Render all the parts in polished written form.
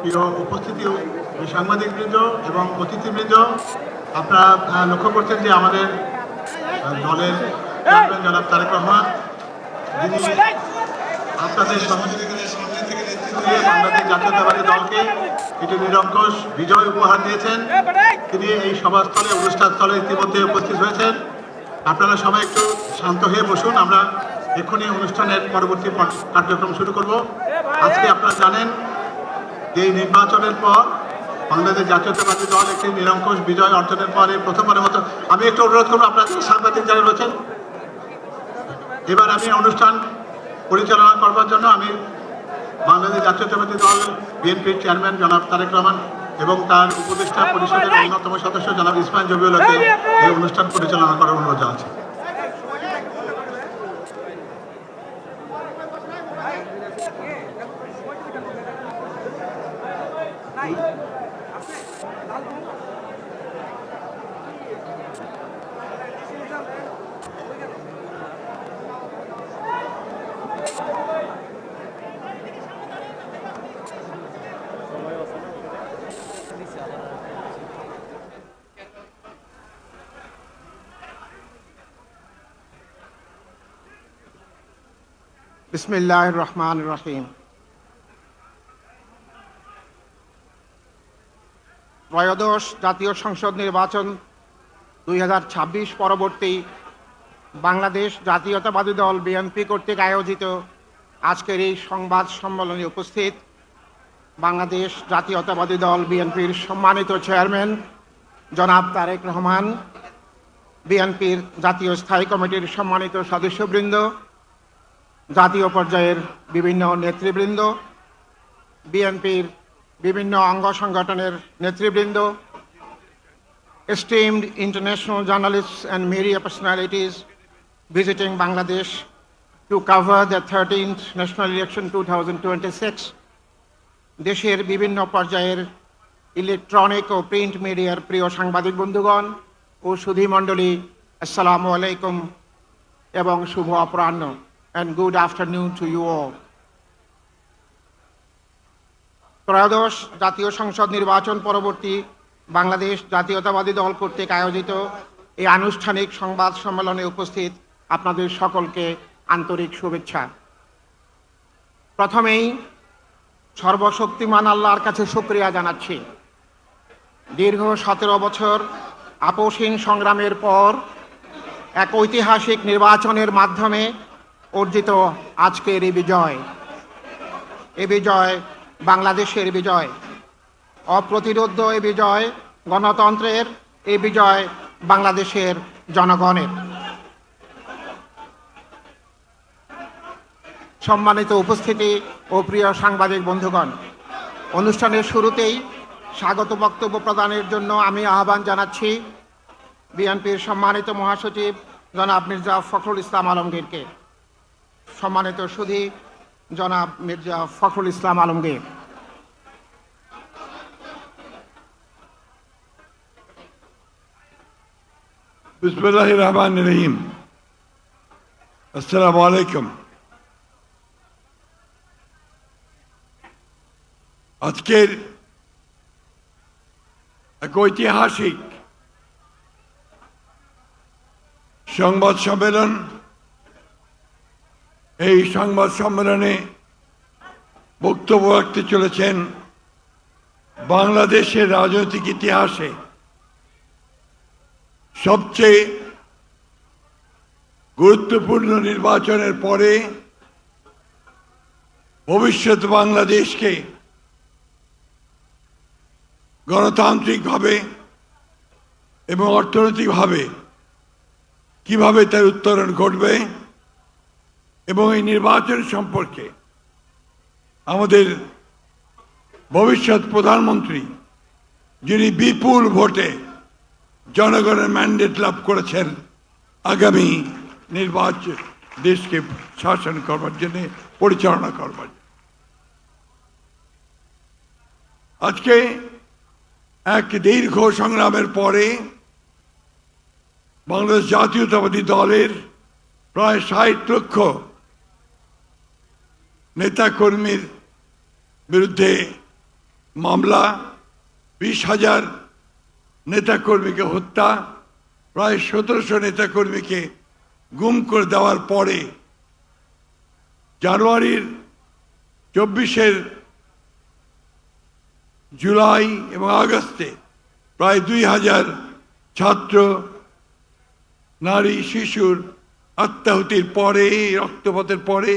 প্রিয় উপস্থিতি সাংবাদিকবৃন্দ এবং অতিথিবৃন্দ, আপনারা লক্ষ্য করছেন যে আমাদের দলের চেয়ারম্যান জনাব তারেক রহমান, যিনি আপনাদের সহযোগিতার সামনে থেকে নেতৃত্ব দিয়ে বাংলাদেশ জাতীয়তাবাদী দলকে একটি নিরঙ্কুশ বিজয় উপহার দিয়েছেন। তিনি এই সভাস্থলে অনুষ্ঠানস্থলে ইতিমধ্যে উপস্থিত হয়েছেন। আপনারা সবাই একটু শান্ত হয়ে বসুন, আমরা এক্ষুনি অনুষ্ঠানের পরবর্তী কার্যক্রম শুরু করব। আজকে আপনারা জানেন যে এই নির্বাচনের পর বাংলাদেশ জাতীয়তাবাদী দল একটি নিরঙ্কুশ বিজয় অর্জনের পরে প্রথমবারের মতো, আমি একটু অনুরোধ করবো আপনাদের সাংবাদিক যারা রয়েছেন, এবার আমি অনুষ্ঠান পরিচালনা করবার জন্য আমি বাংলাদেশ জাতীয়তাবাদী দল বিএনপির চেয়ারম্যান জনাব তারেক রহমান এবং তার উপদেষ্টা পরিষদের অন্যতম সদস্য জনাব ইসমাইল জবিউল্লাহকে এই অনুষ্ঠান পরিচালনা করার অনুরোধ জানাচ্ছি। বিসমিল্লাহির রহমানির রহিম। ত্রয়োদশ জাতীয় সংসদ নির্বাচন 2026 পরবর্তী বাংলাদেশ জাতীয়তাবাদী দল বিএনপি কর্তৃক আয়োজিত আজকের এই সংবাদ সম্মেলনে উপস্থিত বাংলাদেশ জাতীয়তাবাদী দল বিএনপির সম্মানিত চেয়ারম্যান জনাব তারেক রহমান, বিএনপির জাতীয় স্থায়ী কমিটির সম্মানিত সদস্যবৃন্দ, জাতীয় পর্যায়ের বিভিন্ন নেতৃবৃন্দ, বিএনপির বিভিন্ন অঙ্গ সংগঠনের নেতৃবৃন্দ, esteemed international journalists and media personalities visiting Bangladesh to cover the 13th national election 2026, দেশের বিভিন্ন পর্যায়ের ইলেকট্রনিক ও প্রিন্ট মিডিয়ার প্রিয় সাংবাদিক বন্ধুগণ ও সুধীমণ্ডলী, আসসালামু আলাইকুম এবং শুভ অপরাহ্ন, and good afternoon to you all. ত্রয়োদশ জাতীয় সংসদ নির্বাচন পরবর্তী বাংলাদেশ জাতীয়তাবাদী দল কর্তৃক আয়োজিত এই আনুষ্ঠানিক সংবাদ সম্মেলনে উপস্থিত আপনাদের সকলকে আন্তরিক শুভেচ্ছা। প্রথমেই সর্বশক্তিমান আল্লাহর কাছে শুকরিয়া জানাচ্ছি। দীর্ঘ 17 বছর আপোষহীন সংগ্রামের পর এক ঐতিহাসিক নির্বাচনের মাধ্যমে অর্জিত আজকের এই বিজয়, বাংলাদেশের বিজয়, অপ্রতিরোধ্য এই বিজয়, গণতন্ত্রের এই বিজয়, বাংলাদেশের জনগণের। সম্মানিত উপস্থিতি ও প্রিয় সাংবাদিক বন্ধুগণ, অনুষ্ঠানের শুরুতেই স্বাগত বক্তব্য প্রদানের জন্য আমি আহ্বান জানাচ্ছি বিএনপির সম্মানিত মহাসচিব জনাব মির্জা ফখরুল ইসলাম আলমগীরকে। সম্মানিত সুধী জনাব মির্জা ফখরুল ইসলাম আলমগীর। বিসমিল্লাহির রহমানির রহিম। আসসালামু আলাইকুম। আজকের এক ঐতিহাসিক সংবাদ সম্মেলন, এই সংবাদ সম্মেলনে বক্তব্য রাখতে চলেছেন বাংলাদেশের রাজনৈতিক ইতিহাসে সবচেয়ে গুরুত্বপূর্ণ নির্বাচনের পরে ভবিষ্যৎ বাংলাদেশকে গণতান্ত্রিকভাবে এবং অর্থনৈতিকভাবে কিভাবে তার উত্তরণ ঘটবে এবং এই নির্বাচন সম্পর্কে আমাদের ভবিষ্যৎ প্রধানমন্ত্রী, যিনি বিপুল ভোটে জনগণের ম্যান্ডেট লাভ করেছেন আগামী নির্বাচন দেশকে শাসন করবার জন্য, পরিচালনা করবার জন্য। আজকে এক দীর্ঘ সংগ্রামের পরে বাংলাদেশ জাতীয়তাবাদী দলের প্রায় 60 লক্ষ নেতাকর্মীর বিরুদ্ধে মামলা, 20,000 নেতাকর্মীকে হত্যা, প্রায় 1700 নেতাকর্মীকে গুম করে দেওয়ার পরে জানুয়ারির 24 জুলাই এবং আগস্টে প্রায় 2000 ছাত্র, নারী, শিশুর আত্মাহুতির পরে, রক্তপাতের পরে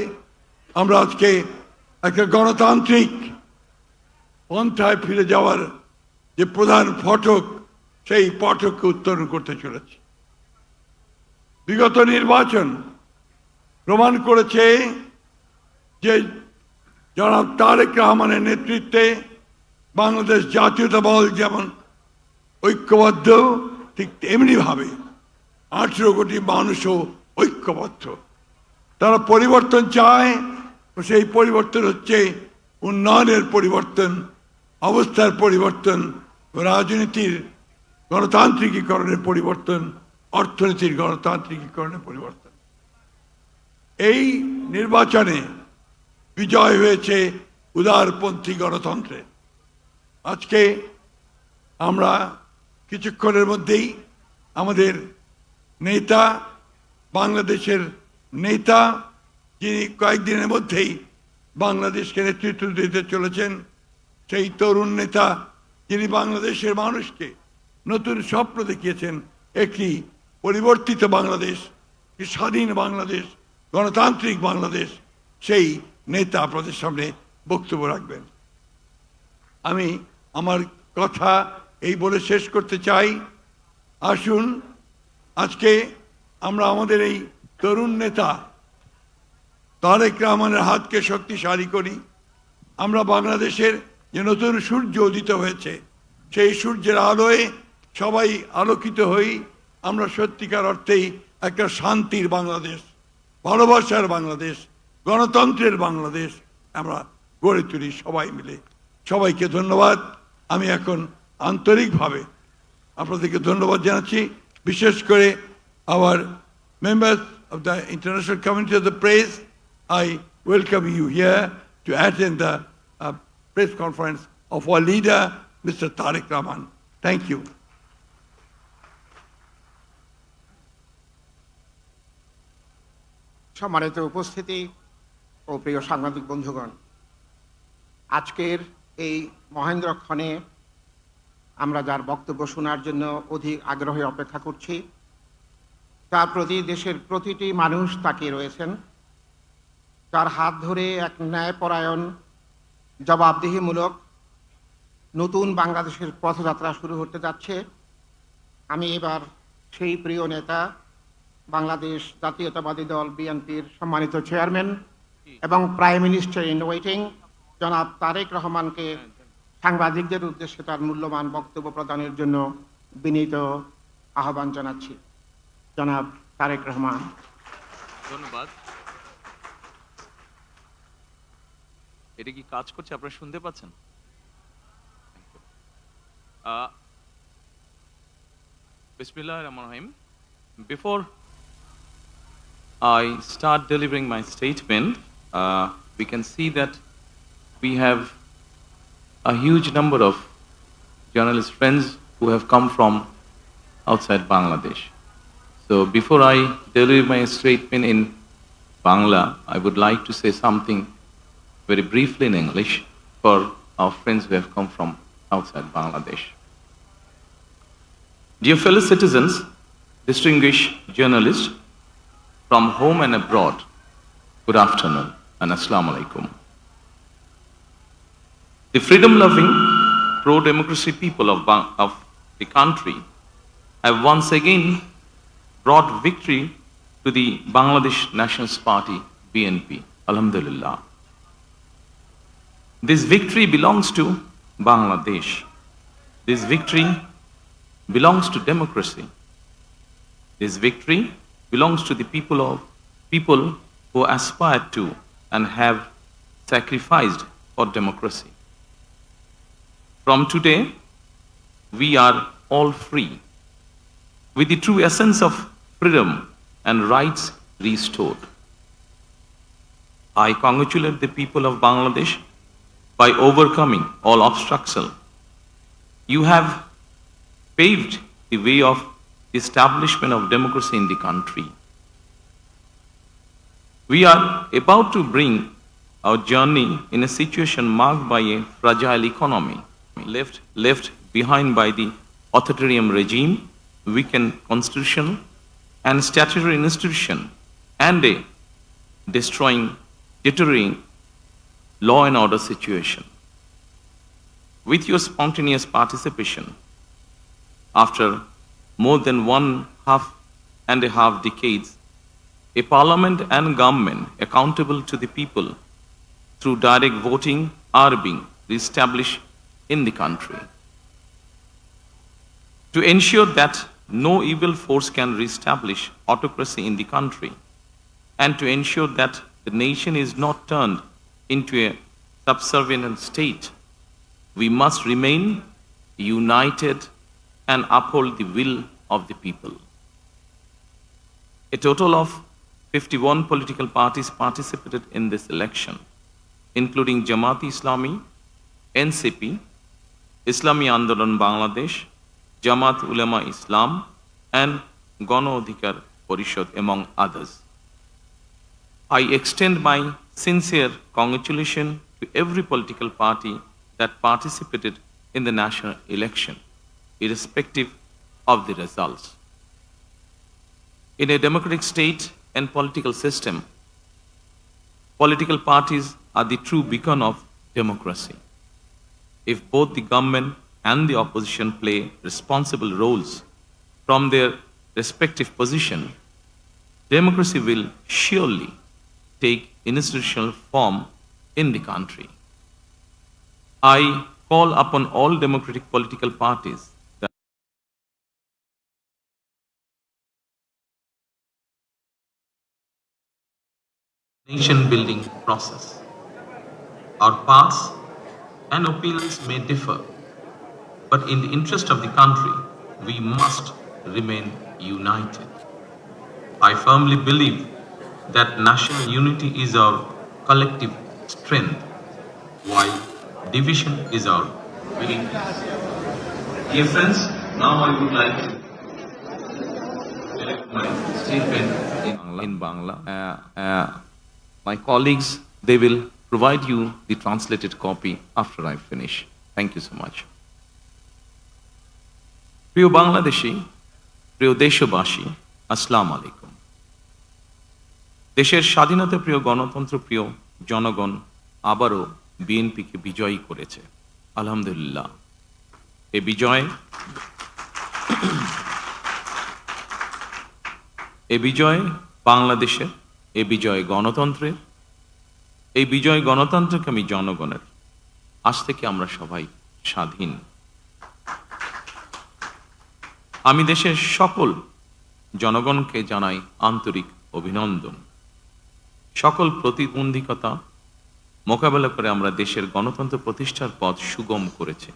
আমরা আজকে একটা গণতান্ত্রিক পন্থায় ফিরে যাওয়ার যে প্রধান ফটক, সেই ফটককে উত্তরণ করতে চলেছি। বিগত নির্বাচন প্রমাণ করেছে যে জনাব তারেক রহমানের নেতৃত্বে বাংলাদেশ জাতীয়তাবাদ যেমন ঐক্যবদ্ধ, ঠিক তেমনিভাবে 18 কোটি মানুষও ঐক্যবদ্ধ। তারা পরিবর্তন চায়, সেই পরিবর্তন হচ্ছে উন্নয়নের পরিবর্তন, অবস্থার পরিবর্তন, রাজনীতির গণতান্ত্রিকীকরণের পরিবর্তন, অর্থনীতির গণতান্ত্রিকীকরণের পরিবর্তন। এই নির্বাচনে বিজয় হয়েছে উদারপন্থী গণতন্ত্রে। আজকে আমরা কিছুক্ষণের মধ্যেই আমাদের নেতা, বাংলাদেশের নেতা, যিনি কয়েকদিনের মধ্যেই বাংলাদেশকে নেতৃত্ব দিতে চলেছেন, সেই তরুণ নেতা যিনি বাংলাদেশের মানুষকে নতুন স্বপ্ন দেখিয়েছেন, একটি পরিবর্তিত বাংলাদেশ, একটি স্বাধীন বাংলাদেশ, গণতান্ত্রিক বাংলাদেশ, সেই নেতা আপনাদের সামনে বক্তব্য রাখবেন। আমি আমার কথা এই বলে শেষ করতে চাই, আসুন আজকে আমরা আমাদের এই তরুণ নেতা তারেক রহমানের হাতকে শক্তিশালী করি। আমরা বাংলাদেশের যে নতুন সূর্য উদিত হয়েছে, সেই সূর্যের আলোয় সবাই আলোকিত হই। আমরা সত্যিকার অর্থেই একটা শান্তির বাংলাদেশ, ভালোবাসার বাংলাদেশ, গণতন্ত্রের বাংলাদেশ আমরা গড়ে তুলি সবাই মিলে। সবাইকে ধন্যবাদ। আমি এখন আন্তরিকভাবে আপনাদেরকে ধন্যবাদ জানাচ্ছি, বিশেষ করে our members of the international community of the press. I welcome you here to attend the press conference of our leader, Mr. Tariq Rahman. Thank you. সম্মানিত উপস্থিতি ও প্রিয় সাংবাদিক বন্ধুগণ, আজকের এই মহেন্দ্রক্ষণে আমরা যার বক্তব্য শোনার জন্য অধিক আগ্রহে অপেক্ষা করছি, তার প্রতি দেশের প্রতিটি মানুষ তাকিয়ে রয়েছেন। তার হাত ধরে এক ন্যায়পরায়ণ, জবাবদিহিমূলক নতুন বাংলাদেশের পথযাত্রা শুরু হতে যাচ্ছে। আমি এবার সেই প্রিয় নেতা, বাংলাদেশ জাতীয়তাবাদী দল বিএনপির সম্মানিত চেয়ারম্যান এবং প্রাইম মিনিস্টার ইন ওয়েটিং জনাব তারেক রহমানকে সাংবাদিকদের উদ্দেশ্যে তার মূল্যবান বক্তব্য প্রদানের জন্য বিনীত আহ্বান জানাচ্ছি। জনাব তারেক রহমান। ধন্যবাদ। এটা কি কাজ করছে? আপনারা শুনতে পাচ্ছেন? Bismillahir Rahmanir Rahim. Before I start delivering my statement, we can see that we have a huge number of journalist friends who have come from outside Bangladesh. So before I deliver my statement in Bangla, I would like to say something very briefly in English for our friends who have come from outside Bangladesh. Dear fellow citizens, distinguished journalists from home and abroad, good afternoon and Assalamu alaikum. The freedom-loving, pro-democracy people of the country have once again brought victory to the Bangladesh Nationalist Party, BNP. Alhamdulillah. This victory belongs to Bangladesh. This victory belongs to democracy. This victory belongs to the people who aspire to and have sacrificed for democracy. From today, we are all free, with the true essence of freedom and rights restored. I congratulate the people of Bangladesh by overcoming all obstacles. You have paved the way of the establishment of democracy in the country. We are about to bring our journey in a situation marked by a fragile economy, left behind by the authoritarian regime, weakened constitution and statutory institution, and a deteriorating law and order situation. With your spontaneous participation, after more than 1.5 decades, a parliament and government accountable to the people through direct voting are being reestablished in the country. To ensure that no evil force can reestablish autocracy in the country, and to ensure that the nation is not turned into a subservient state, we must remain united and uphold the will of the people. A total of 51 political parties participated in this election, including Jamaat-e-Islami, NCP, Islami Andolan Bangladesh, Jamaat Ulema Islam, and Gano Adhikar Porishad, among others. I extend my sincere congratulations to every political party that participated in the national election, irrespective of the results. In a democratic state and political system, political parties are the true beacon of democracy. If both the government and the opposition play responsible roles from their respective position, democracy will surely take institutional form in the country. I call upon all democratic political parties that nation building process. Our paths and opinions may differ, but in the interest of the country, we must remain united. I firmly believe that national unity is our collective strength, while division is our weakness. Dear friends, now I would like to deliver my statement in Bangla. My colleagues, they will provide you the translated copy after I finish. Thank you so much. প্রিয় বাংলাদেশী, প্রিয় দেশবাসী, আসসালামু আলাইকুম। দেশের স্বাধীনতা প্রিয় গণতন্ত্র প্রিয় জনগণ আবারও বিএনপিকে বিজয়ী করেছে, আলহামদুলিল্লাহ। এ বিজয় বাংলাদেশের, এ বিজয় গণতন্ত্রের, এই বিজয় গণতন্ত্রকামী জনগণের। আজ থেকে আমরা সবাই স্বাধীন। আমি দেশের সকল জনগণকে জানাই আন্তরিক অভিনন্দন। সকল প্রতিবন্ধকতা মোকাবেলা করে আমরা দেশের গণতন্ত্র প্রতিষ্ঠার পথ সুগম করেছে।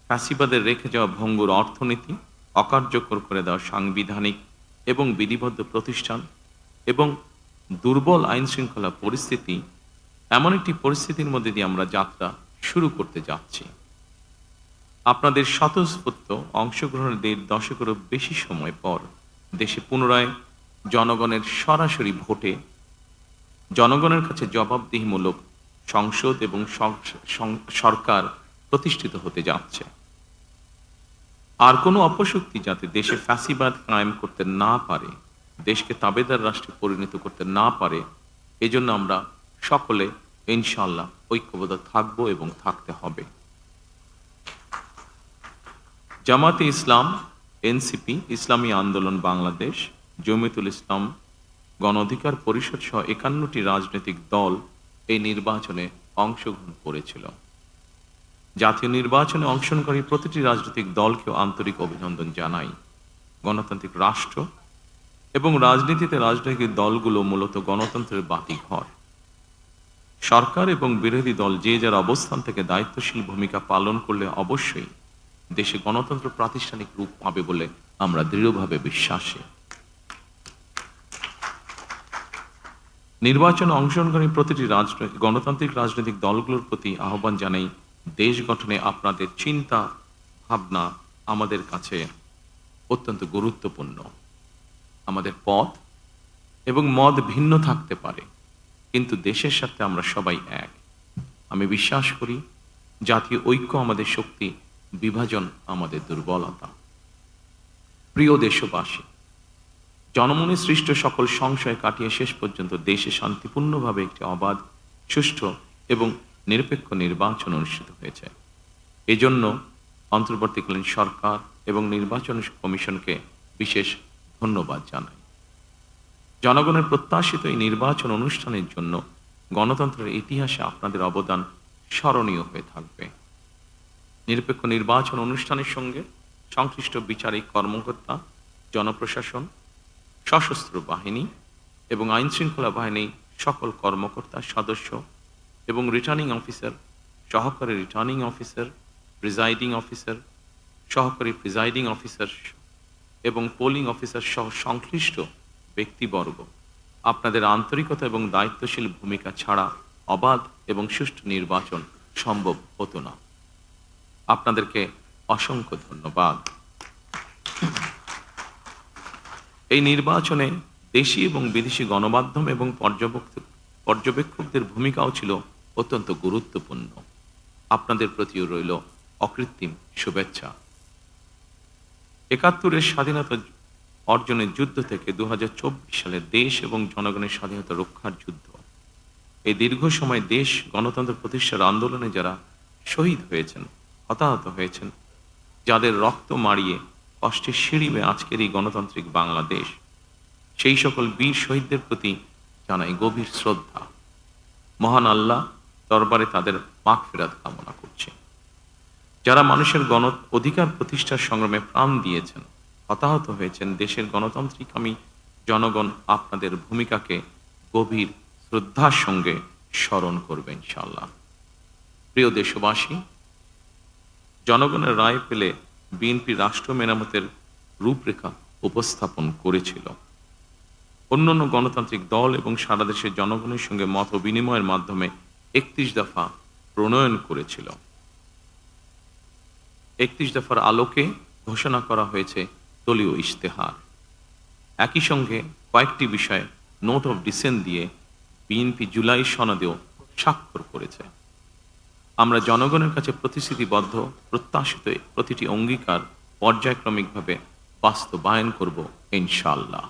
ফ্যাসিবাদের রেখে যাওয়া ভঙ্গুর অর্থনীতি, অকার্যকর করে দেওয়া সাংবিধানিক এবং বিধিবদ্ধ প্রতিষ্ঠান এবং দুর্বল আইন শৃঙ্খলা পরিস্থিতি, এমন একটি পরিস্থিতির মধ্যে দিয়ে আমরা যাত্রা শুরু করতে যাচ্ছি। আপনাদের স্বতঃস্ফূর্ত অংশগ্রহণের 1.5 দশকেরও বেশি সময় পর দেশে পুনরায় জনগণের সরাসরি ভোটে জনগণের কাছে জবাবদিহিমূলক সংসদ এবং সরকার প্রতিষ্ঠিত হতে যাচ্ছে। আর কোনো অপশক্তি যাতে দেশে ফ্যাসিবাদ কায়েম করতে না পারে, দেশকে তাবেদার রাষ্ট্রে পরিণত করতে না পারে, এজন্য আমরা সকলে ইনশাআল্লাহ ঐক্যবদ্ধ থাকব এবং থাকতে হবে। জামাতে ইসলাম, এনসিপি, ইসলামী আন্দোলন বাংলাদেশ, জমিয়তুল ইসলাম, গণ অধিকার পরিষদ সহ 51টি রাজনৈতিক দল এই নির্বাচনে অংশগ্রহণ করেছিল। জাতীয় নির্বাচনে অংশগ্রহণকারী প্রতিটি রাজনৈতিক দলকেও আন্তরিক অভিনন্দন জানাই। গণতান্ত্রিক রাষ্ট্র এবং রাজনীতিতে রাজনৈতিক দলগুলো মূলত গণতন্ত্রের বাতিঘর। সরকার এবং বিরোধী দল যে যার অবস্থান থেকে দায়িত্বশীল ভূমিকা পালন করলে অবশ্যই দেশে গণতন্ত্র প্রাতিষ্ঠানিক রূপ পাবে বলে আমরা দৃঢ়ভাবে বিশ্বাসী। নির্বাচনে অংশগ্রহণকারী প্রতিটি গণতান্ত্রিক রাজনৈতিক দলগুলোর প্রতি আহ্বান জানাই, দেশ গঠনে আপনাদের চিন্তা ভাবনা আমাদের কাছে অত্যন্ত গুরুত্বপূর্ণ। আমাদের পথ এবং মত ভিন্ন থাকতে পারে, কিন্তু দেশের সাথে আমরা সবাই এক। আমি বিশ্বাস করি জাতীয় ঐক্য আমাদের শক্তি, বিভাজন আমাদের দুর্বলতা। প্রিয় দেশবাসী, জনমনে সৃষ্ট সকল সংশয় কাটিয়ে শেষ পর্যন্ত দেশে শান্তিপূর্ণভাবে একটি অবাধ, সুষ্ঠু এবং নিরপেক্ষ নির্বাচন অনুষ্ঠিত হয়েছে। এজন্য অন্তর্বর্তীকালীন সরকার এবং নির্বাচন কমিশনকে বিশেষ ধন্যবাদ জানাই। জনগণের প্রত্যাশিত এই নির্বাচন অনুষ্ঠানের জন্য গণতন্ত্রের ইতিহাসে আপনাদের অবদান স্মরণীয় হয়ে থাকবে। নিরপেক্ষ নির্বাচন অনুষ্ঠানের সঙ্গে সংশ্লিষ্ট বিচারিক কর্মকর্তা, জনপ্রশাসন, সশস্ত্র বাহিনী এবং আইন শৃঙ্খলা বাহিনী সকল কর্মকর্তা, সদস্য এবং রিটার্নিং অফিসার, সহকারী রিটার্নিং অফিসার, প্রিজাইডিং অফিসার, সহকারী প্রিজাইডিং অফিসার এবং পোলিং অফিসার সহ সংশ্লিষ্ট ব্যক্তিবর্গ, আপনাদের আন্তরিকতা এবং দায়িত্বশীল ভূমিকা ছাড়া অবাধ এবং সুষ্ঠু নির্বাচন সম্ভব হতো না। আপনাদেরকে অসংখ্য ধন্যবাদ। এই নির্বাচনে দেশি এবং বিদেশি গণমাধ্যম এবং পর্যবেক্ষকদের ভূমিকাও ছিল অত্যন্ত গুরুত্বপূর্ণ। আপনাদের প্রতিও রইল অকৃত্রিম শুভেচ্ছা। ৭১-এর স্বাধীনতা অর্জনের যুদ্ধ থেকে ২০২৪ সালে দেশ এবং জনগণের স্বাধীনতা রক্ষার যুদ্ধ, এই দীর্ঘ সময় দেশ গণতন্ত্র প্রতিষ্ঠার আন্দোলনে যারা শহীদ হয়েছেন, হতাহত হয়েছেন, যাদের রক্ত মাড়িয়ে কষ্টের সিঁড়ি বেয়ে আজকের এই গণতান্ত্রিক বাংলাদেশ, সেই সকল বীর শহীদদের প্রতি জানাই গভীর শ্রদ্ধা। মহান আল্লাহ দরবারে তাদের মাগফিরাত কামনা করছে। যারা মানুষের অধিকার প্রতিষ্ঠার সংগ্রামে প্রাণ দিয়েছেন, হতাহত হয়েছেন, দেশের গণতান্ত্রিকামী জনগণ আপনাদের ভূমিকাকে গভীর শ্রদ্ধার সঙ্গে স্মরণ করবে ইনশাআল্লাহ। প্রিয় দেশবাসী, জনগণের রায় পেলে বিএনপি রাষ্ট্র মেরামতের রূপরেখা উপস্থাপন করেছিল। অন্যান্য গণতান্ত্রিক দল এবং সারা দেশের জনগণের সঙ্গে মত বিনিময়ের মাধ্যমে ৩১ দফা প্রণয়ন করেছিল। ৩১ দফার আলোকে ঘোষণা করা হয়েছে দলীয় ইশতেহার। একই সঙ্গে কয়েকটি বিষয়ে নোট অফ ডিসেন্ট দিয়ে বিএনপি জুলাই সনদেও স্বাক্ষর করেছে। আমরা জনগণের কাছে প্রতিশ্রুতিবদ্ধ, প্রত্যাশিত প্রতিটি অঙ্গীকার পর্যায়ক্রমিকভাবে বাস্তবায়ন করব ইনশাআল্লাহ।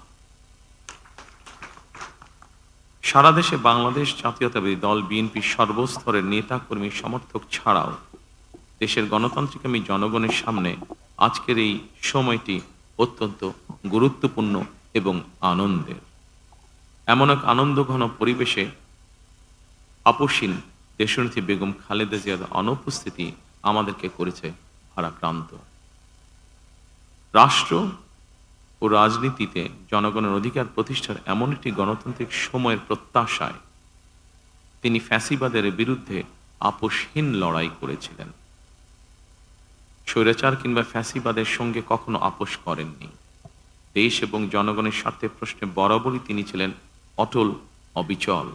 সারা দেশে বাংলাদেশ জাতীয়তাবাদী দল বিএনপির সর্বস্তরের নেতা কর্মী সমর্থক ছাড়াও দেশের গণতান্ত্রিকামী জনগণের সামনে আজকের এই সময়টি অত্যন্ত গুরুত্বপূর্ণ এবং আনন্দের। এমন এক আনন্দঘন পরিবেশে আপসীন দেশনেত্রী বেগম খালেদা জিয়ার অনুপস্থিতি আমাদেরকে করেছে ভারাক্রান্ত। রাষ্ট্র ও রাজনীতিতে জনগণের অধিকার প্রতিষ্ঠার এমন একটি গণতান্ত্রিক সময়ের প্রত্যাশায় তিনি ফ্যাসিবাদের বিরুদ্ধে আপোষহীন লড়াই করেছিলেন। স্বৈরাচার কিংবা ফ্যাসিবাদের সঙ্গে কখনো আপোষ করেননি। দেশ এবং জনগণের স্বার্থে প্রশ্নে বরাবরই তিনি ছিলেন অটল, অবিচল।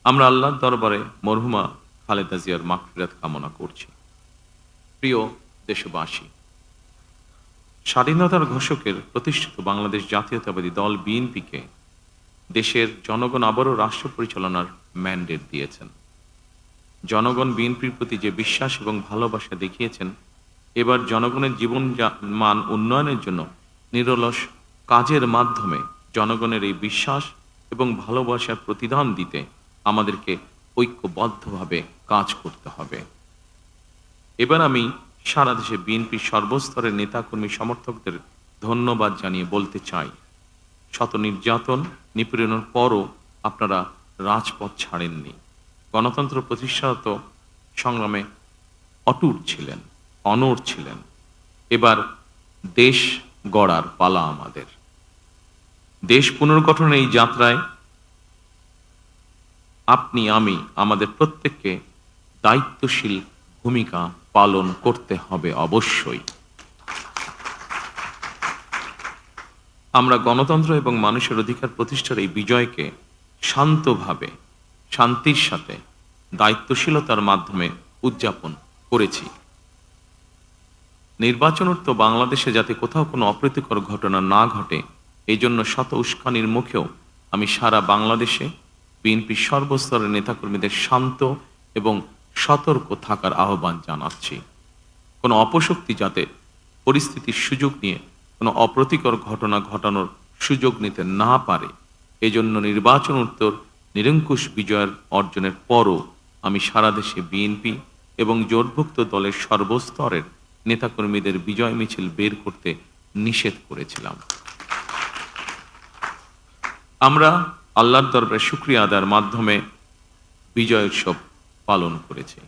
আমরা আল্লাহর দরবারে মরহুমা খালেদা জিয়ার মাগফিরাত কামনা করছি। প্রিয় দেশবাসী, স্বাধীনতার ঘোষকের প্রতিষ্ঠিত বাংলাদেশ জাতীয়তাবাদী দল বিএনপিকে দেশের জনগণ আবারও রাষ্ট্র পরিচালনার ম্যান্ডেট দিয়েছেন। জনগণ বিএনপির প্রতি যে বিশ্বাস এবং ভালোবাসা দেখিয়েছেন, এবার জনগণের জীবন মান উন্নয়নের জন্য নিরলস কাজের মাধ্যমে জনগণের এই বিশ্বাস এবং ভালোবাসার প্রতিদান দিতে আমাদেরকে ঐক্যবদ্ধভাবে কাজ করতে হবে। এবার আমি সারা দেশে বিএনপির সর্বস্তরের নেতাকর্মী সমর্থকদের ধন্যবাদ জানিয়ে বলতে চাই, শত নির্যাতন নিপীড়নের পরও আপনারা রাজপথ ছাড়েননি। গণতন্ত্র প্রতিষ্ঠাত সংগ্রামে অটুট ছিলেন, অনড় ছিলেন। এবার দেশ গড়ার পালা আমাদের। দেশ পুনর্গঠনের এই যাত্রায় আপনি, আমি, আমাদের প্রত্যেককে দায়িত্বশীল ভূমিকা পালন করতে হবে অবশ্যই। আমরা গণতন্ত্র এবং মানুষের অধিকার প্রতিষ্ঠার এই বিজয়কে শান্তভাবে, শান্তির সাথে, দায়িত্বশীলতার মাধ্যমে উদযাপন করেছি। নির্বাচনোত্তর বাংলাদেশে যাতে কোথাও কোনো অপ্রীতিকর ঘটনা না ঘটে, এই জন্য শত উস্কানির মুখেও আমি সারা বাংলাদেশে বিএনপির সর্বস্তরের নেতাকর্মীদের শান্ত এবং সতর্ক থাকার আহ্বান জানাচ্ছি। কোনো অপশক্তি যাতে পরিস্থিতির সুযোগ নিয়ে কোনো অপ্রীতিকর ঘটনা ঘটানোর সুযোগ নিতে না পারে, এজন্য নির্বাচনোত্তর নিরঙ্কুশ বিজয়ের অর্জনের পরও আমি সারা দেশে বিএনপি এবং জোটভুক্ত দলের সর্বস্তরের নেতাকর্মীদের বিজয় মিছিল বের করতে নিষেধ করেছিলাম। আমরা আল্লাহর দরবারে শুকরিয়া আদায়ের মাধ্যমে বিজয় উৎসব পালন করেছি।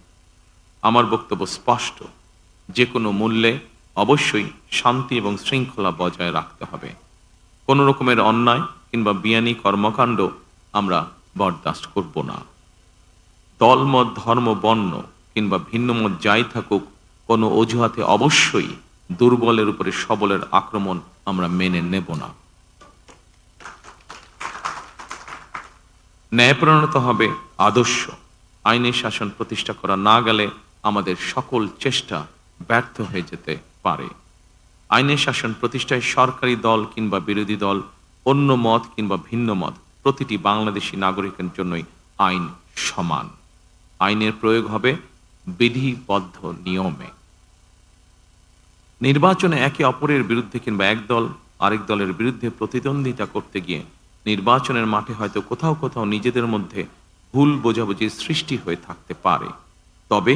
আমার বক্তব্য স্পষ্ট, যে কোনো মূল্যে অবশ্যই শান্তি এবং শৃঙ্খলা বজায় রাখতে হবে। কোনো রকমের অন্যায় কিংবা বিয়ানি কর্মকাণ্ড আমরা বরদাস্ত করব না। দলমত, ধর্ম, বর্ণ কিংবা ভিন্নমত যাই থাকুক, কোনো অজুহাতে অবশ্যই দুর্বলের উপরে সবলের আক্রমণ আমরা মেনে নেব না। ন্যায়পরায়ণতা হবে আদর্শ। আইনের শাসন প্রতিষ্ঠা করা না গেলে আমাদের সকল চেষ্টা ব্যর্থ হয়ে যেতে পারে। আইনের শাসন প্রতিষ্ঠায় সরকারি দল কিংবা বিরোধী দল, অন্য মত কিংবা ভিন্ন মত, প্রতিটি বাংলাদেশী নাগরিকের জন্যই আইন সমান। আইনের প্রয়োগ হবে বিধিবদ্ধ নিয়মে। নির্বাচনে একে অপরের বিরুদ্ধে কিংবা এক দল আরেক দলের বিরুদ্ধে প্রতিদ্বন্দ্বিতা করতে গিয়ে নির্বাচনের মাঠে হয়তো কোথাও কোথাও নিজেদের মধ্যে ভুল বোঝাবুঝির সৃষ্টি হয়ে থাকতে পারে। তবে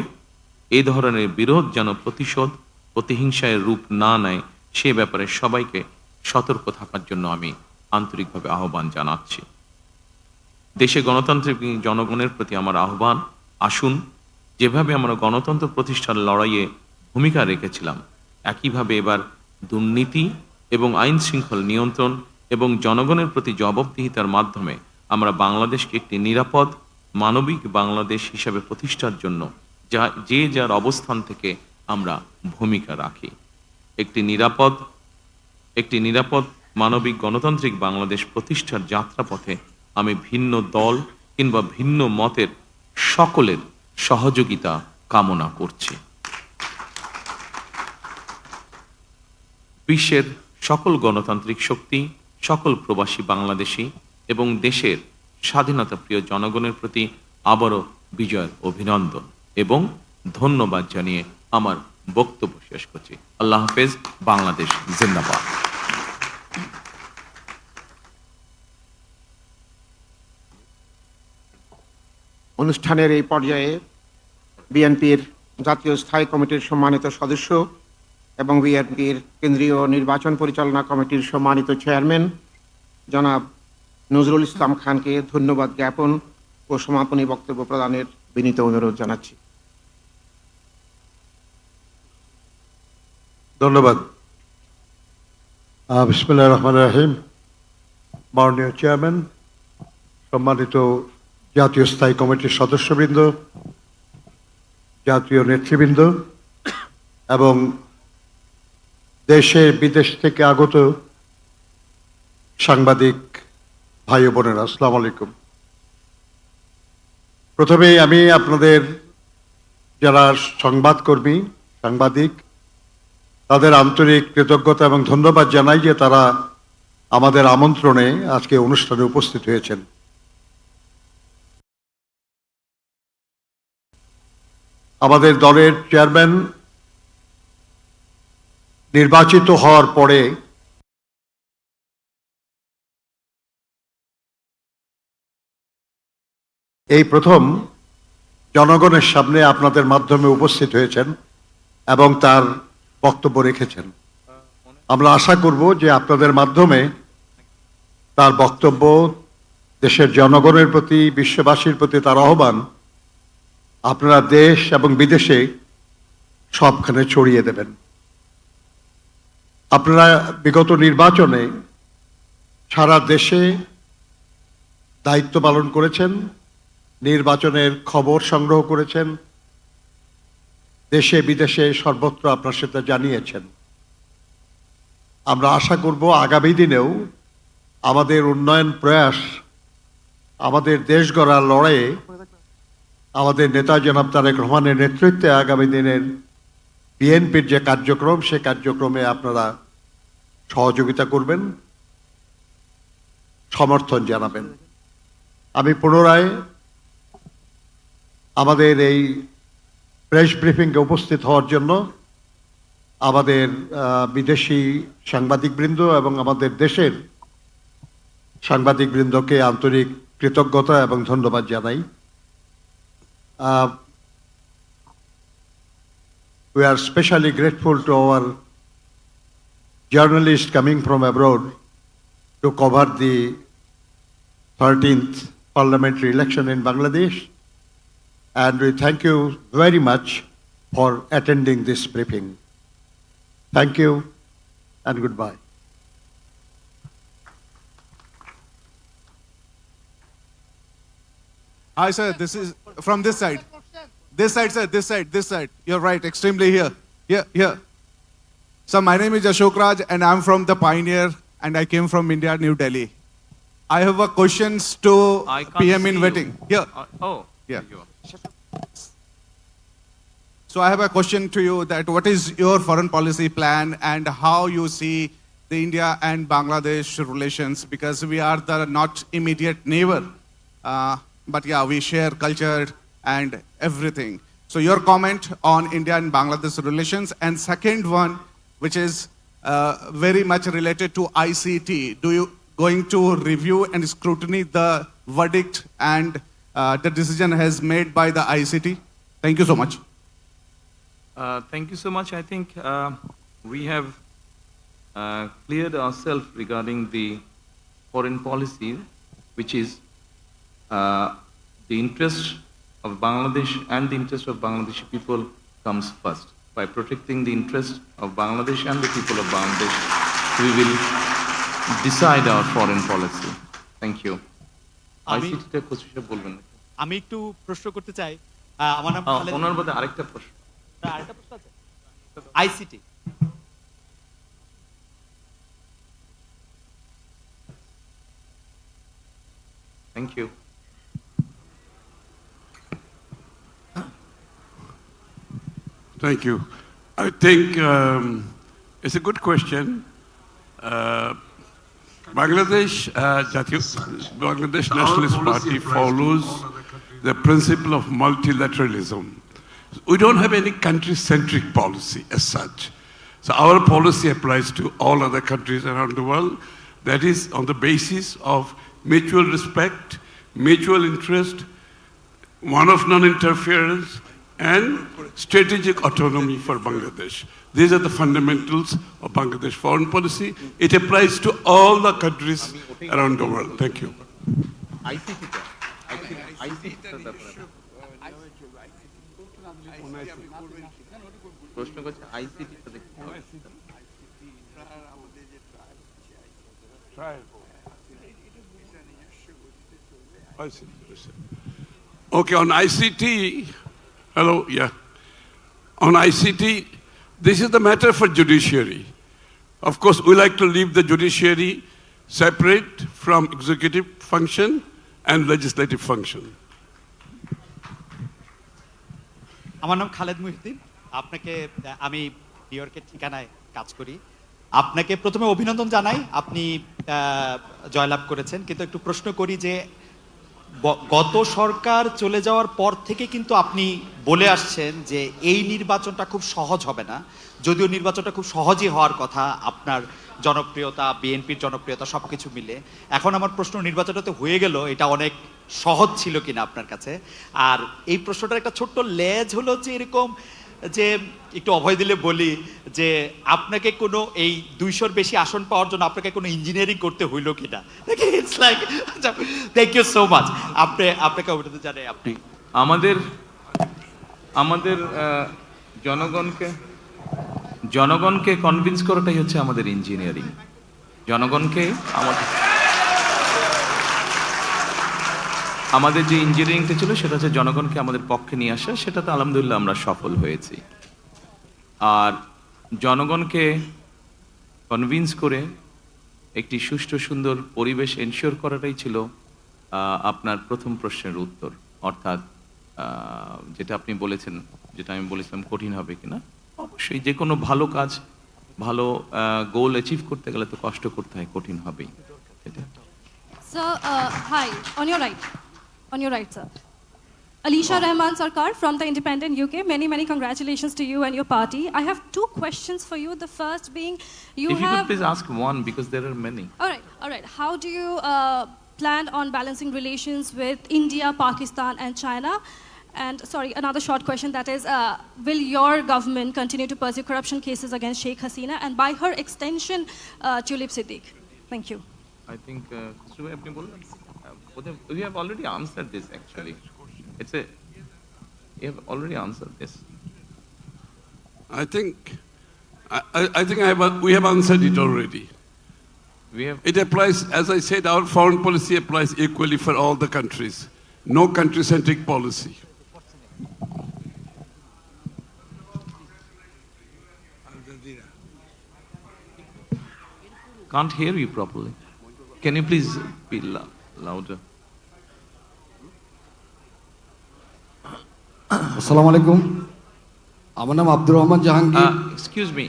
এই ধরনের বিরোধ যেন প্রতিশোধ, প্রতিহিংসায় রূপ না নেয়, সে ব্যাপারে সবাইকে সতর্ক থাকার জন্য আমি আন্তরিকভাবে আহ্বান জানাচ্ছি। দেশে গণতান্ত্রিক জনগণের প্রতি আমার আহ্বান, আসুন যেভাবে আমরা গণতন্ত্র প্রতিষ্ঠার লড়াইয়ে ভূমিকা রেখেছিলাম, একইভাবে এবার দুর্নীতি এবং আইন শৃঙ্খল নিয়ন্ত্রণ এবং জনগণের প্রতি জবাবদিহিতার মাধ্যমে আমরা বাংলাদেশকে একটি নিরাপদ, মানবিক বাংলাদেশ হিসাবে প্রতিষ্ঠার জন্য যে যার অবস্থান থেকে আমরা ভূমিকা রাখি। একটি নিরাপদ মানবিক গণতান্ত্রিক বাংলাদেশ প্রতিষ্ঠার যাত্রাপথে আমি ভিন্ন দল কিংবা ভিন্ন মতের সকলের সহযোগিতা কামনা করছি। বিশ্বের সকল গণতান্ত্রিক শক্তি, সকল প্রবাসী বাংলাদেশী এবং দেশের স্বাধীনতা প্রিয় জনগণের প্রতি আবারও বিজয়ের অভিনন্দন এবং ধন্যবাদ জানিয়ে আমার বক্তব্য শেষ করছি। আল্লাহ হাফেজ। বাংলাদেশ জিন্দাবাদ। অনুষ্ঠানের এই পর্যায়ে বিএনপির জাতীয় স্থায়ী কমিটির সম্মানিত সদস্য এবং বিএনপির কেন্দ্রীয় নির্বাচন পরিচালনা কমিটির সম্মানিত চেয়ারম্যান জনাব নজরুল ইসলাম খানকে ধন্যবাদ জ্ঞাপন ও সমাপনী বক্তব্য প্রদানের বিনীত অনুরোধ জানাচ্ছি। ধন্যবাদ। বিসমিল্লাহির রহমানির রহিম। মাননীয় চেয়ারম্যান, সম্মানিত জাতীয় স্থায়ী কমিটির সদস্যবৃন্দ, জাতীয় নেতৃবৃন্দ এবং দেশে বিদেশ থেকে আগত সাংবাদিক ভাই ও বোনেরা, আসসালামু আলাইকুম। প্রথমেই আমি আপনাদের যারা সংবাদকর্মী, সাংবাদিক, তাদের আন্তরিক কৃতজ্ঞতা এবং ধন্যবাদ জানাই যে তারা আমাদের আমন্ত্রণে আজকে অনুষ্ঠানে উপস্থিত হয়েছেন। আমাদের দলের চেয়ারম্যান নির্বাচিত হওয়ার পরে এই প্রথম জনগণের সামনে আপনাদের মাধ্যমে উপস্থিত হয়েছেন এবং তার বক্তব্য রেখেছেন। আমরা আশা করব যে আপনাদের মাধ্যমে তার বক্তব্য দেশের জনগণের প্রতি, বিশ্ববাসীর প্রতি তার আহ্বান আপনারা দেশ এবং বিদেশে সবখানে ছড়িয়ে দেবেন। আপনারা বিগত নির্বাচনে সারা দেশে দায়িত্ব পালন করেছেন, নির্বাচনের খবর সংগ্রহ করেছেন, দেশে বিদেশে সর্বত্র আপনার সাথে জানিয়েছেন। আমরা আশা করব আগামী দিনেও আমাদের উন্নয়ন প্রয়াস আমাদের দেশ গড়ার লড়াইয়ে আমাদের নেতা জনাব তারেক রহমানের নেতৃত্বে আগামী দিনের বিএনপির যে কার্যক্রম সে কার্যক্রমে আপনারা সহযোগিতা করবেন, সমর্থন জানাবেন। আমি পুনরায় আমাদের এই প্রেস ব্রিফিংয়ে উপস্থিত হওয়ার জন্য আমাদের বিদেশি সাংবাদিকবৃন্দ এবং আমাদের দেশের সাংবাদিকবৃন্দকে আন্তরিক কৃতজ্ঞতা এবং ধন্যবাদ জানাই। We are especially grateful to our journalists coming from abroad to cover the 13th parliamentary election in Bangladesh, and we thank you very much for attending this briefing. Thank you and goodbye. Hi, sir. This is from this side. This side, sir. This side. This side. You're right. Extremely here. Here. So my name is Ashok Raj, and I'm from the Pioneer, and I came from India, New Delhi. I have a questions to I can't PM in see waiting. you. Here. Oh, Yeah. you are. So I have a question to you that what is your foreign policy plan and how you see the India and Bangladesh relations, because we are the not immediate neighbor, but yeah, we share culture and everything. So your comment on India and Bangladesh relations, and second one, which is very much related to ICT. Do you going to review and scrutiny the verdict and the decision has made by the ICT? Thank you so much. Thank you so much. I think we have cleared ourselves regarding the foreign policy, which is the interest of Bangladesh and the interest of Bangladeshi people comes first. By protecting the interest of Bangladesh and the people of Bangladesh, we will decide our foreign policy. Thank you. ICT তে কিছু বলবেন নাকি? আমি একটু প্রশ্ন করতে চাই। আমার নাম খালেদ। ওনার মধ্যে আরেকটা প্রশ্ন। আরেকটা প্রশ্ন আছে? ICT. Thank you. Thank you. I think it's a good question. Bangladesh Nationalist Party follows the principle of multilateralism. We don't have any country-centric policy as such. So our policy applies to all other countries around the world. That is on the basis of mutual respect, mutual interest, one of non-interference, and strategic autonomy for Bangladesh. These are the fundamentals of Bangladesh foreign policy. It applies to all the countries around the world. Thank you. প্রশ্ন করছে ICT টা দেখতে হবে। Okay, on ICT, hello, yeah. On ICT, this is the matter for judiciary. Of course, we like to leave the judiciary separate from executive function and legislative function. আমার নাম খালেদ মুহিউদ্দিন। আপনাকে আমি new ইয়র্কের ঠিকানায় কাজ করি। আপনাকে প্রথমে অভিনন্দন জানাই, আপনি জয়লাভ করেছেন, কিন্তু একটু প্রশ্ন করি যে গত সরকার চলে যাওয়ার পর থেকে কিন্তু আপনি বলে আসছেন যে এই নির্বাচনটা খুব সহজ হবে না, যদিও নির্বাচনটা খুব সহজই হওয়ার কথা, আপনার জনপ্রিয়তা, বিএনপির জনপ্রিয়তা সবকিছু মিলে। এখন আমার প্রশ্ন, নির্বাচনটা তো হয়ে গেল, এটা অনেক সহজ ছিল কিনা আপনার কাছে? আর এই প্রশ্নটার একটা ছোট্ট লেজ হলো যে এরকম যে একটু অভয় দিলে বলি যে আপনাকে কোনো এই 200-র বেশি আসন পাওয়ার জন্য আপনাকে কোনো ইঞ্জিনিয়ারিং করতে হইলো কিনা? It's like, thank you so much. আপনাকে অভিনন্দন জানাই। আপনি আমাদের জনগণকে কনভিন্স করাটাই হচ্ছে আমাদের ইঞ্জিনিয়ারিং। জনগণকে আমাদের যে ইঞ্জিনিয়ারিংটা ছিল সেটা হচ্ছে জনগণকে আমাদের পক্ষে নিয়ে আসা, সেটাতে আলহামদুলিল্লাহ আমরা সফল হয়েছি। আর জনগণকে কনভিন্স করে একটি সুষ্ঠু সুন্দর পরিবেশ এনশিওর করাটাই ছিল আপনার প্রথম প্রশ্নের উত্তর, অর্থাৎ যেটা আপনি বলেছেন, যেটা আমি বলেছিলাম কঠিন হবে কিনা, অবশ্যই যে কোনো ভালো কাজ, ভালো গোল অ্যাচিভ করতে গেলে তো কষ্ট করতে হয়, কঠিন হবেই। এটা Sir, hi, on your right, sir. Alisha Rahman Sarkar from the Independent UK. Many congratulations to you and your party. I have two questions for you. The first being, if you could please ask one, because there are many. All right. How do you plan on balancing relations with India, Pakistan, and China? And sorry, another short question, that is, will your government continue to pursue corruption cases against Sheikh Hasina and by her extension, Tulip Siddiq? Thank you. I think Khusru bhai, apni bolna? We have already answered this actually. You have already answered this. I think we have answered it already. We have. It applies, as I said, our foreign policy applies equally for all the countries. No country-centric policy. Can't hear you properly. Can you please be louder? আসসালামু আলাইকুম, আমার নাম Abdur Rahman Jahangir. Excuse me,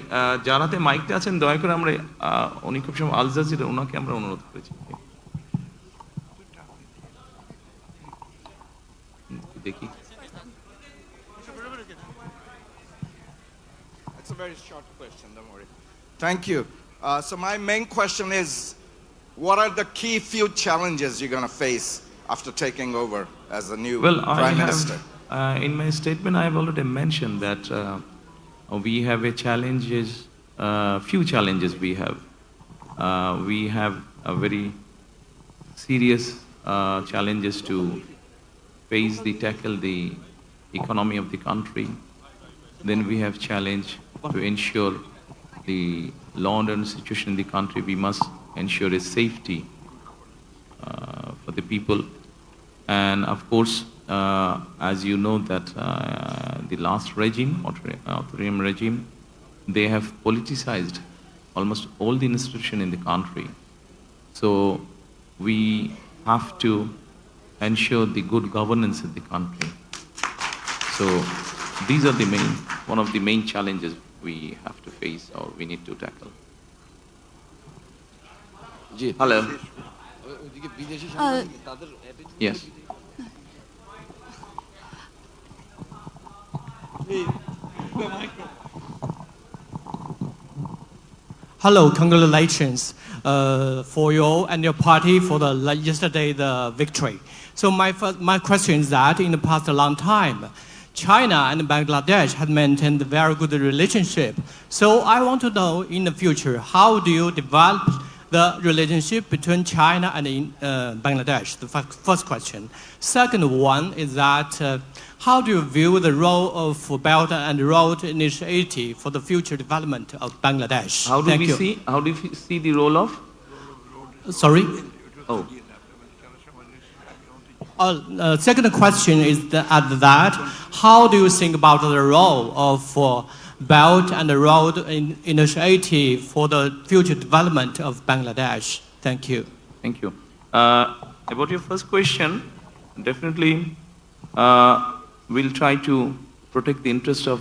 যারাতে মাইকটা আছেন দয়া করে আমরা উনি খুব সময় আল জাজিরা, ওনাকে আমরা অনুরোধ করেছি। দেখি। It's a very short question, don't worry. Thank you. So my main question is, what are the key few challenges you're going to face after taking over as the new Prime Minister? In my statement, I have already mentioned that we have few challenges we have. We have a very serious challenges to tackle the economy of the country. Then we have challenge to ensure the law and order situation in the country. We must ensure its safety for the people. And of course, as you know that the last regime, authoritarian regime, they have politicized almost all the institution in the country. So we have to ensure the good governance in the country. So these are one of the main challenges we have to face or we need to tackle. Hello. Yes. Hello, congratulations for you and your party for yesterday the victory. So my question is that in the past a long time, China and Bangladesh have maintained a very good relationship. So I want to know in the future, how do you develop the relationship between China and Bangladesh? The first question. Second one is that how do you view the role of Belt and Road Initiative for the future development of Bangladesh? How do we see the role of? Sorry? Oh. Second question is that how do you think about the role of Belt and Road Initiative for the future development of Bangladesh? Thank you. Thank you. About your first question, definitely we'll try to protect the interest of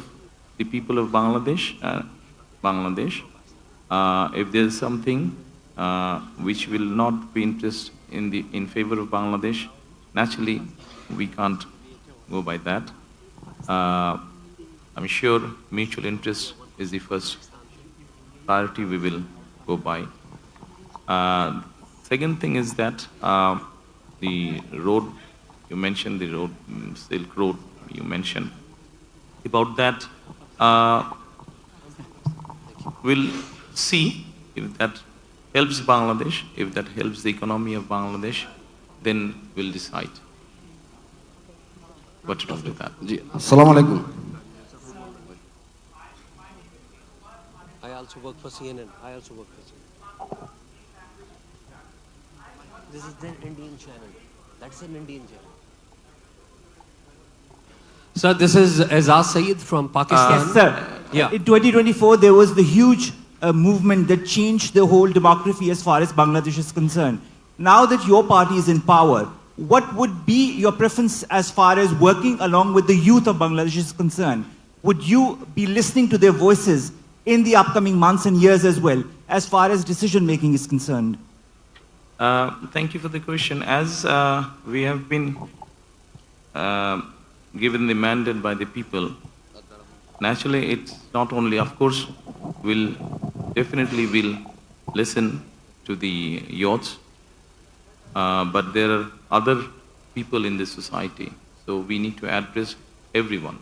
the people of Bangladesh. If there's something which will not be in favor of Bangladesh, naturally we can't go by that. I'm sure mutual interest is the first priority we will go by. Second thing is that the road, you mentioned the road, Silk Road, you mentioned. About that, we'll see if that helps Bangladesh, if that helps the economy of Bangladesh, then we'll decide what to do with that. Assalamu alaikum. I also work for CNN. This is an Indian channel. That's an Indian channel. Sir, this is Azaz Saeed from Pakistan. Yes, sir. Yeah. In 2024, there was the huge movement that changed the whole demography as far as Bangladesh is concerned. Now that your party is in power, what would be your preference as far as working along with the youth of Bangladesh is concerned? Would you be listening to their voices in the upcoming months and years as well, as far as decision making is concerned? Thank you for the question. As we have been given the mandate by the people, naturally it's not only, of course, we'll definitely will listen to the youth, but there are other people in this society, so we need to address everyone.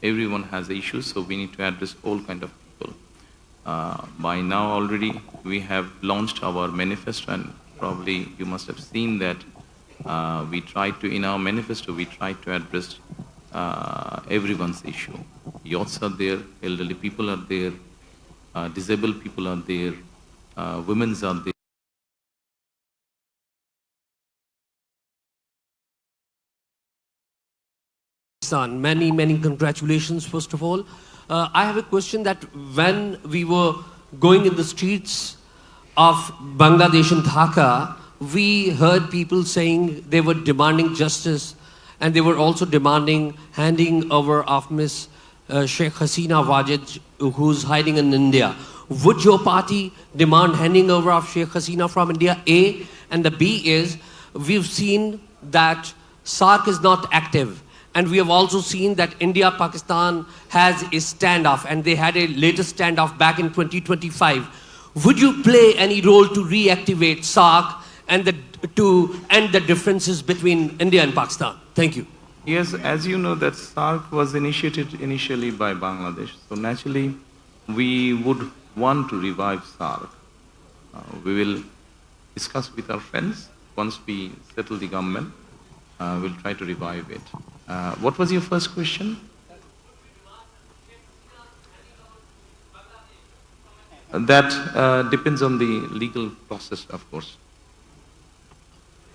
Everyone has issues, so we need to address all kind of people. By now already we have launched our manifesto, and probably you must have seen that we try to, in our manifesto, we try to address everyone's issue. Youths are there, elderly people are there, disabled people are there, women's are there. Many, many congratulations, first of all. I have a question that when we were going in the streets of Bangladesh and Dhaka, we heard people saying they were demanding justice, and they were also demanding handing over of Miss Sheikh Hasina Wajid, who's hiding in India. Would your party demand handing over of Sheikh Hasina from India, A? And the B is, we've seen that SARC is not active. And we have also seen that India-Pakistan has a standoff, and they had a latest standoff back in 2025. Would you play any role to reactivate SARC and to end the differences between India and Pakistan? Thank you. Yes, as you know, that SARC was initiated initially by Bangladesh. So naturally, we would want to revive SARC. We will discuss with our friends. Once we settle the government, we'll try to revive it. What was your first question? That depends on the legal process, of course.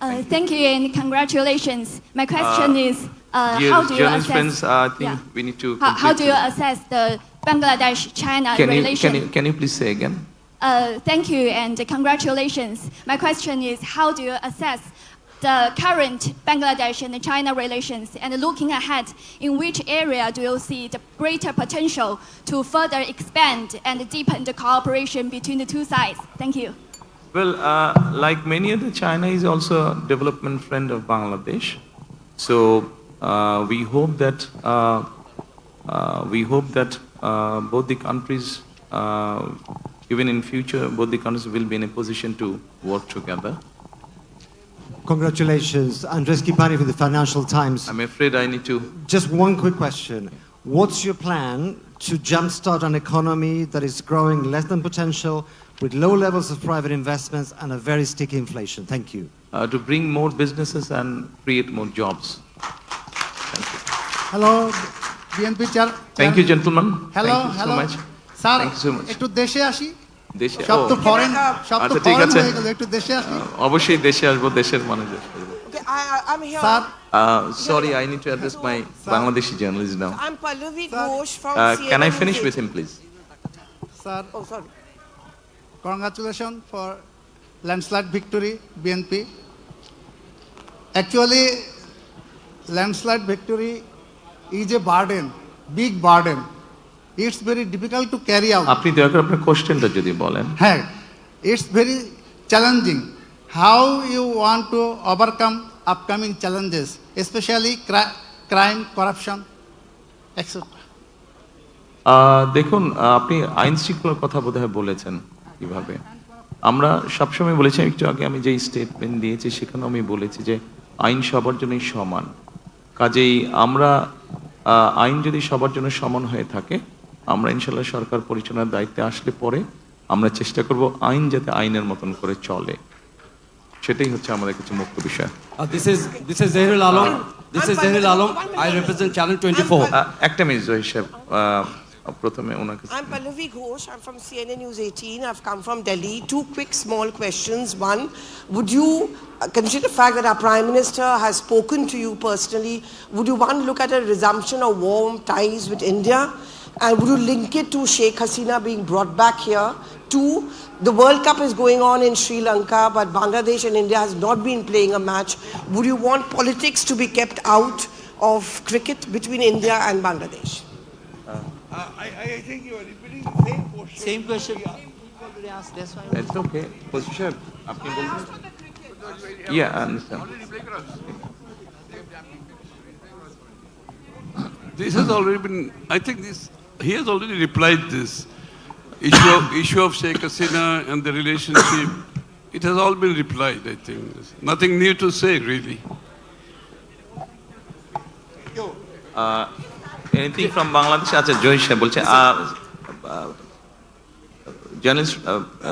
Thank you and congratulations. My question is, Dear how do you journalist assess? friends, I think we need to. How do you assess the Bangladesh-China relation? Can you please say again? Thank you and congratulations. My question is, how do you assess the current Bangladesh and China relations, and looking ahead, in which area do you see the greater potential to further expand and deepen the cooperation between the two sides? Thank you. Well, like many other, China is also a development friend of Bangladesh. So we hope that both the countries, even in future, both the countries will be in a position to work together. Congratulations, Andres Kipani for the Financial Times. I'm afraid I need to. Just one quick question. What's your plan to jumpstart an economy that is growing less than potential, with low levels of private investments and a very sticky inflation? Thank you. To bring more businesses and create more jobs. Hello, BNP chair. Thank you, gentlemen. Hello, Thank you hello. so much. Sir, Thank you so much. একটু দেশে আসি। দেশে সব তো foreign, সব তো আচ্ছা ঠিক ফরেন আছে হয়ে গেল, একটু দেশে আসি। অবশ্যই দেশে আসবো, দেশের মানুষের। Okay, I'm here. Sir. Sorry, I need to address my Bangladeshi journalist now. I'm Pallavi Ghosh from Can I CNN finish News with him, please? Sir, Oh, sorry. congratulations for landslide victory, BNP. Actually, landslide victory is a burden, big burden. It's very difficult to carry out. আপনি দয়া করে আপনার কোশ্চেনটা যদি বলেন। হ্যাঁ, it's very challenging. How you want to overcome upcoming challenges, especially crime, corruption, etc. দেখুন, আপনি আইন শৃঙ্খলার কথা বোধহয় বলেছেন কিভাবে। আমরা সবসময় বলেছি, একটু আগে আমি যে স্টেটমেন্ট দিয়েছি সেখানে আমি বলেছি যে আইন সবার জন্যই সমান। কাজেই আমরা আইন যদি সবার জন্য সমান হয়ে থাকে, আমরা ইনশাল্লাহ সরকার পরিচালনার দায়িত্বে আসলে পরে আমরা চেষ্টা করব আইন যাতে আইনের মতন করে চলে, সেটাই হচ্ছে আমাদের কাছে মুখ্য বিষয়। This is Zahirul Alam. This is Zahirul Alam. I represent Channel 24. একটা মিনিট জহির সাহেব, প্রথমে ওনাকে। I'm Pallavi Ghosh. I'm from CNN News 18. I've come from Delhi. Two quick small questions. One, would you consider the fact that our Prime Minister has spoken to you personally? Would you want to look at a resumption of warm ties with India? And would you link it to Sheikh Hasina being brought back here? Two, the World Cup is going on in Sri Lanka, but Bangladesh and India has not been playing a match. Would you want politics to be kept out of cricket between India and Bangladesh? I think you are repeating the same question. Same question. It's okay. Position. Yeah, I understand. This has already been, I think he has already replied this. Issue of Sheikh Hasina and the relationship, it has all been replied, I think. There's nothing new to say, really. Anything from Bangladesh? Acha, Joyce bolche.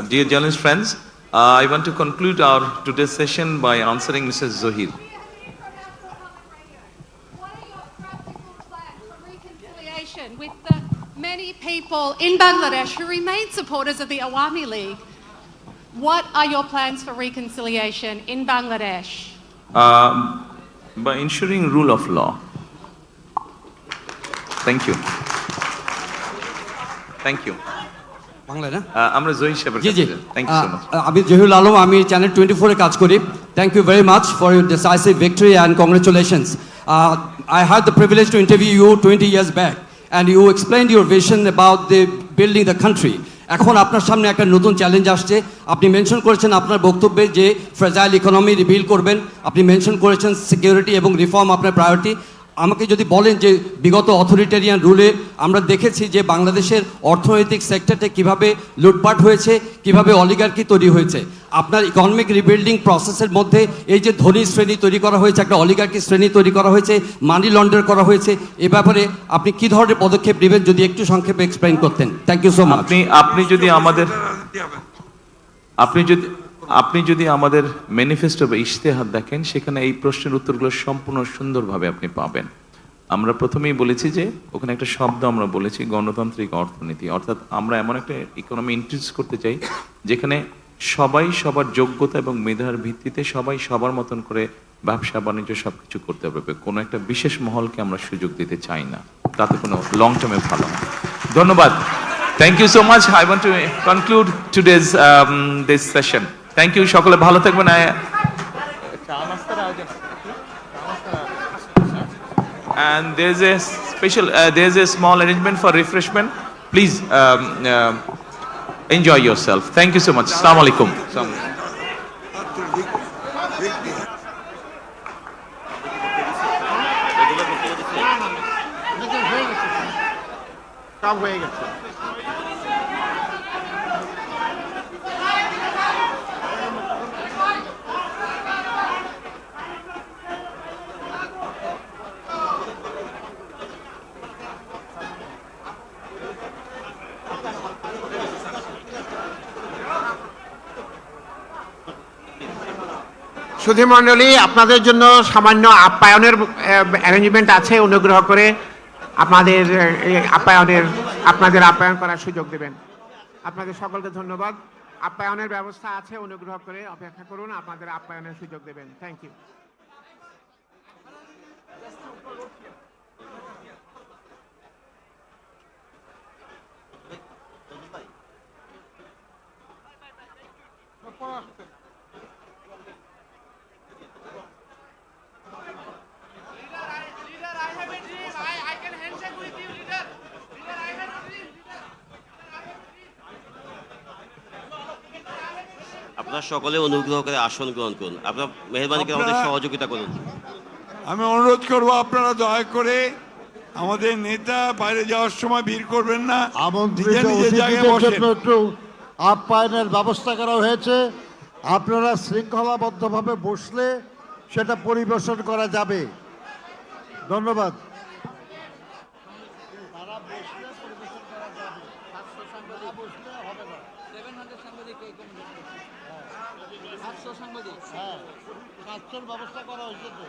Dear journalist friends, I want to conclude our today's session by answering Mrs. Zohir. With the many people in Bangladesh who remain supporters of the Awami League, what are your plans for reconciliation in Bangladesh? By ensuring rule of law. Thank you. Thank you. বাংলায় না আমরা জয়ী সাহেবের জি জি কাছে thank you so much আমি জহিরুল আলম আমি channel 24 এ কাজ করি thank you very much for your decisive victory and congratulations I had the privilege to interview you 20 years back and you explained your vision about the building the country. এখন আপনার সামনে একটা নতুন চ্যালেঞ্জ আসছে আপনি মেনশন করেছেন আপনার বক্তব্যে যে ফ্রেজাইল ইকোনমি রিবিল্ড করবেন আপনি মেনশন করেছেন সিকিউরিটি এবং রিফর্ম আপনার প্রায়োরিটি আমাকে যদি বলেন যে বিগত অথরিটেরিয়ান রুলে আমরা দেখেছি যে বাংলাদেশের অর্থনৈতিক সেক্টরটা কিভাবে লুটপাট হয়েছে কিভাবে অলিগার্কি তৈরি হয়েছে আপনার ইকোনমিক রিবিল্ডিং প্রসেসের মধ্যে এই যে ধনী শ্রেণী তৈরি করা হয়েছে একটা অলিগার্কি শ্রেণী তৈরি করা হয়েছে মানি লন্ডার করা হয়েছে এ ব্যাপারে আপনি কি ধরনের পদক্ষেপ নেবেন যদি একটু সংক্ষেপে এক্সপ্লেইন করতেন থ্যাংক ইউ সো মাচ আপনি যদি আমাদের ম্যানিফেস্টো বা ইশতেহার দেখেন সেখানে এই প্রশ্নের উত্তরগুলো সম্পূর্ণ সুন্দরভাবে আপনি পাবেন আমরা প্রথমেই বলেছি যে ওখানে একটা শব্দ আমরা বলেছি গণতান্ত্রিক অর্থনীতি অর্থাৎ আমরা এমন একটা ইকোনমি ইন্ট্রোডিউস করতে চাই যেখানে সবাই সবার যোগ্যতা এবং মেধার ভিত্তিতে সবাই সবার মতন করে ব্যবসা বাণিজ্য সবকিছু করতে পারবে কোনো একটা বিশেষ মহলকে আমরা সুযোগ দিতে চাই না তাতে কোনো লং টার্মে ভালো না ধন্যবাদ thank you so much I want to conclude today's this session thank you সকলে ভালো থাকবেন and there's a special there's a small arrangement for refreshment please enjoy yourself thank you so much assalamu alaikum সব হয়ে গেছে সুধীমণ্ডলী আপনাদের জন্য সামান্য আপ্যায়নের arrangement আছে অনুগ্রহ করে আপনাদের আপ্যায়ন করার সুযোগ দেবেন আপনাদের সকলকে ধন্যবাদ আপ্যায়নের ব্যবস্থা আছে অনুগ্রহ করে অপেক্ষা করুন আপনাদের আপ্যায়নের সুযোগ দেবেন থ্যাংক ইউ আপনারা সকলে অনুগ্রহ করে আসন গ্রহণ করুন আপনারা মেহেরবানি করে আমাদের সহযোগিতা করুন আমি অনুরোধ করব আপনারা দয়া করে আমাদের নেতা বাইরে যাওয়ার সময় ভিড় করবেন না আমন্ত্রিত অতিথিদের জন্য একটু আপ্যায়নের ব্যবস্থা করা হয়েছে আপনারা শৃঙ্খলাবদ্ধভাবে বসলে সেটা পরিবেশন করা যাবে ধন্যবাদ ব্যবস্থা করা হয়েছে তো